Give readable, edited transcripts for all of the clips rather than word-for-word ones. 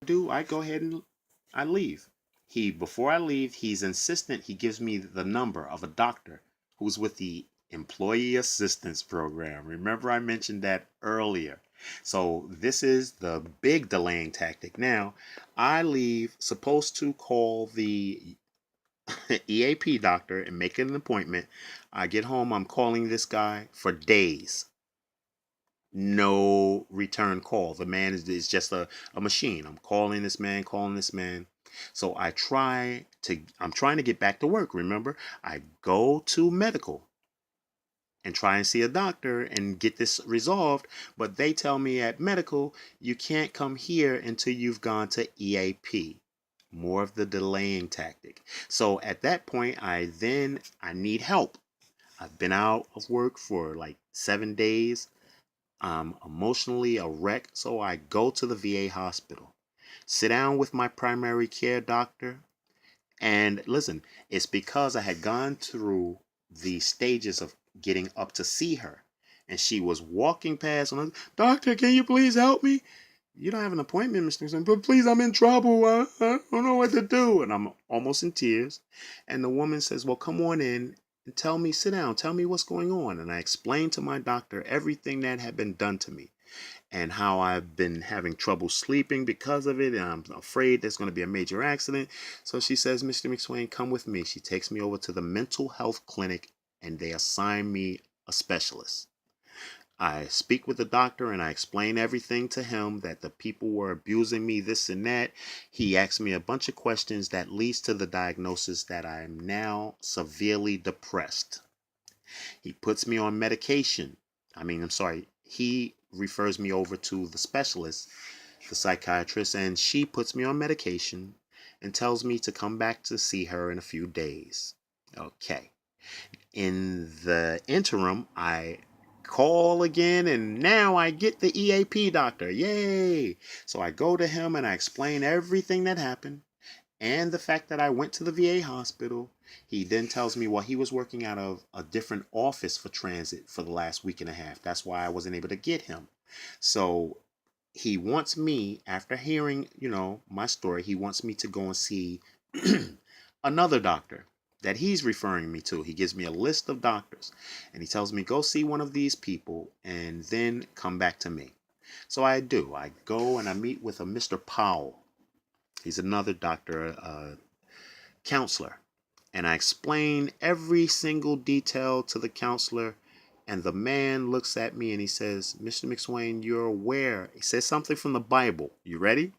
I go ahead and I leave. Before I leave, he's insistent. He gives me the number of a doctor who's with the Employee Assistance Program. Remember, I mentioned that earlier. So this is the big delaying tactic. Now, I leave, supposed to call the EAP doctor and make an appointment. I get home, I'm calling this guy for days. No return call. The man is just a machine. I'm calling this man. So I'm trying to get back to work. Remember, I go to medical and try and see a doctor and get this resolved. But they tell me at medical, you can't come here until you've gone to EAP. More of the delaying tactic. So at that point, I need help. I've been out of work for like 7 days. I'm emotionally a wreck, so I go to the VA hospital, sit down with my primary care doctor, and listen, it's because I had gone through the stages of getting up to see her. And she was walking past, and I was, Doctor, can you please help me? You don't have an appointment, Mr. Nixon, but please, I'm in trouble. I don't know what to do. And I'm almost in tears. And the woman says, well, come on in and sit down, tell me what's going on. And I explained to my doctor everything that had been done to me and how I've been having trouble sleeping because of it. And I'm afraid there's going to be a major accident. So she says, Mr. McSwain, come with me. She takes me over to the mental health clinic and they assign me a specialist. I speak with the doctor and I explain everything to him, that the people were abusing me, this and that. He asks me a bunch of questions that leads to the diagnosis that I'm now severely depressed. He puts me on medication. I'm sorry. He refers me over to the specialist, the psychiatrist, and she puts me on medication and tells me to come back to see her in a few days. Okay. In the interim, I call again and now I get the EAP doctor. Yay! So I go to him and I explain everything that happened and the fact that I went to the VA hospital. He then tells me, well, he was working out of a different office for Transit for the last week and a half. That's why I wasn't able to get him. So he wants me, after hearing, my story, he wants me to go and see another doctor that he's referring me to. He gives me a list of doctors and he tells me, go see one of these people and then come back to me. So I do. I go and I meet with a Mr. Powell. He's another doctor, counselor. And I explain every single detail to the counselor. And the man looks at me and he says, Mr. McSwain, you're aware. He says something from the Bible. You ready?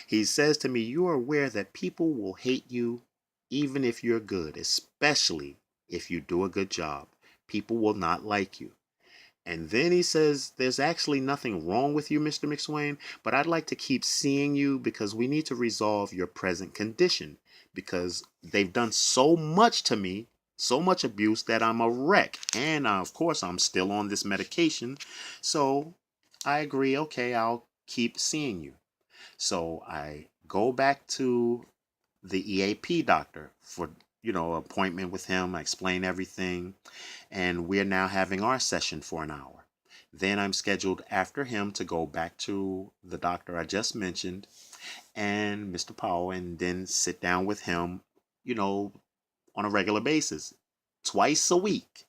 He says to me, you are aware that people will hate you even if you're good, especially if you do a good job. People will not like you. And then he says, there's actually nothing wrong with you, Mr. McSwain, but I'd like to keep seeing you because we need to resolve your present condition because they've done so much to me, so much abuse that I'm a wreck. And of course, I'm still on this medication. So I agree. Okay, I'll keep seeing you. So I go back to the EAP doctor for, appointment with him. I explain everything and we're now having our session for an hour. Then I'm scheduled after him to go back to the doctor I just mentioned and Mr. Powell and then sit down with him, you know, on a regular basis, twice a week.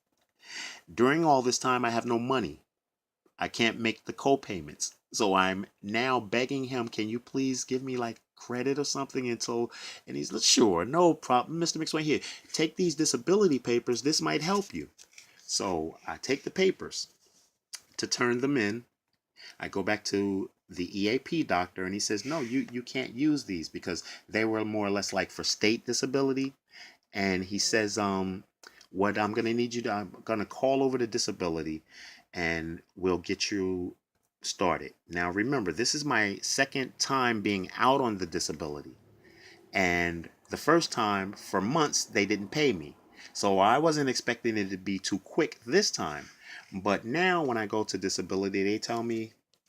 During all this time, I have no money. I can't make the co-payments. So I'm now begging him, can you please give me like credit or something and he's like, sure, no problem. Mr. McSwain, here, take these disability papers. This might help you. So I take the papers to turn them in. I go back to the EAP doctor and he says, no, you can't use these because they were more or less like for state disability. And he says, what I'm going to need you to, I'm going to call over to disability and we'll get you started. Now, remember, this is my second time being out on the disability. And the first time, for months, they didn't pay me. So I wasn't expecting it to be too quick this time. But now when I go to disability, they tell me